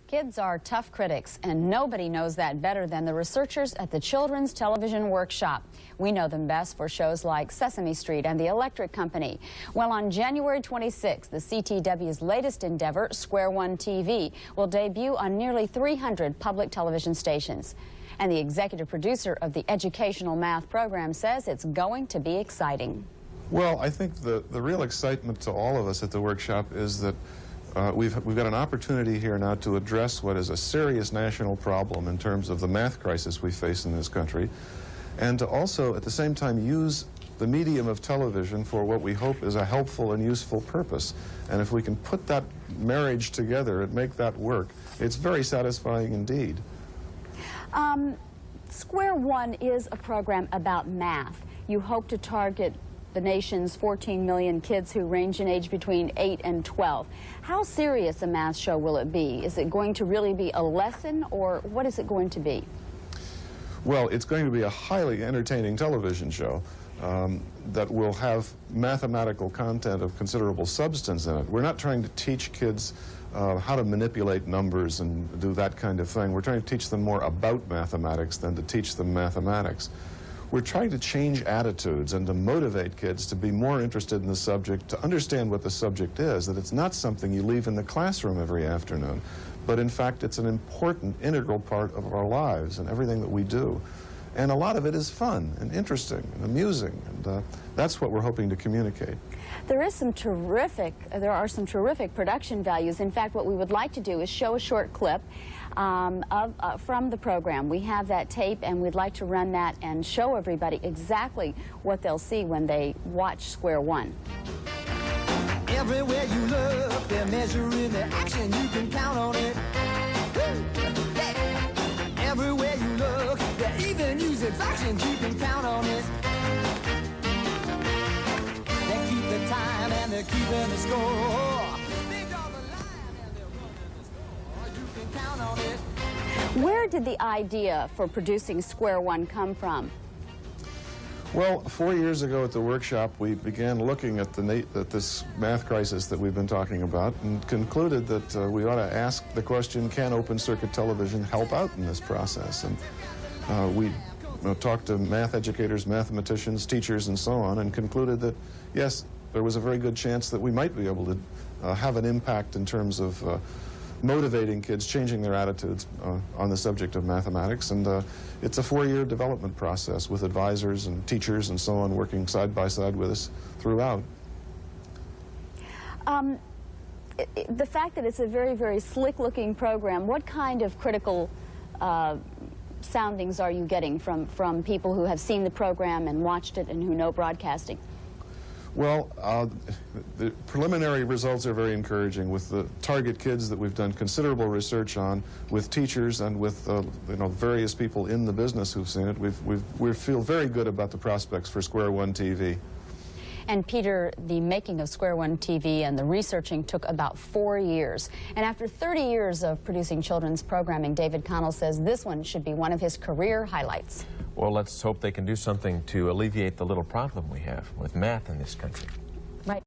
Kids are tough critics, and nobody knows that better than the researchers at the Children's Television Workshop. We know them best for shows like Sesame Street and The Electric Company. Well, on January 26th, the CTW's latest endeavor, Square One TV, will debut on nearly 300 public television stations. And the executive producer of the educational math program says it's going to be exciting. Well, I think the real excitement to all of us at the workshop is that we've got an opportunity here now to address what is a serious national problem in terms of the math crisis we face in this country, and to also at the same time use the medium of television for what we hope is a helpful and useful purpose. And if we can put that marriage together and make that work, it's very satisfying indeed. Square One is a program about math. You hope to target the nation's 14 million kids who range in age between 8 and 12. How serious a math show will it be? Is it going to really be a lesson, or what is it going to be? Well, it's going to be a highly entertaining television show that will have mathematical content of considerable substance in it. We're not trying to teach kids how to manipulate numbers and do that kind of thing. We're trying to teach them more about mathematics than to teach them mathematics. We're trying to change attitudes and to motivate kids to be more interested in the subject, to understand what the subject is, that it's not something you leave in the classroom every afternoon, but in fact it's an important, integral part of our lives and everything that we do. And a lot of it is fun and interesting and amusing, and that's what we're hoping to communicate. There are some terrific production values. In fact, what we would like to do is show a short clip from the program. We have that tape, and we'd like to run that and show everybody exactly what they'll see when they watch Square One. Everywhere you look, they're measuring the action, you can count on it. Everywhere you look, they even use fractions, you can count on it. They keep the time and they're keeping the score. They draw the line and they're running the score, you can count on it. Where did the idea for producing Square One come from? Well, 4 years ago at the workshop, we began looking at this math crisis that we've been talking about and concluded that we ought to ask the question, can open circuit television help out in this process? And we talked to math educators, mathematicians, teachers, and so on, and concluded that, yes, there was a very good chance that we might be able to have an impact in terms of motivating kids, changing their attitudes on the subject of mathematics. And it's a 4-year development process with advisors and teachers and so on working side by side with us throughout. The fact that it's a very, very slick-looking program, what kind of critical soundings are you getting from people who have seen the program and watched it and who know broadcasting? Well, the preliminary results are very encouraging with the target kids that we've done considerable research on, with teachers and with various people in the business who've seen it. We feel very good about the prospects for Square One TV. And Peter, the making of Square One TV and the researching took about 4 years. And after 30 years of producing children's programming, David Connell says this one should be one of his career highlights. Well, let's hope they can do something to alleviate the little problem we have with math in this country.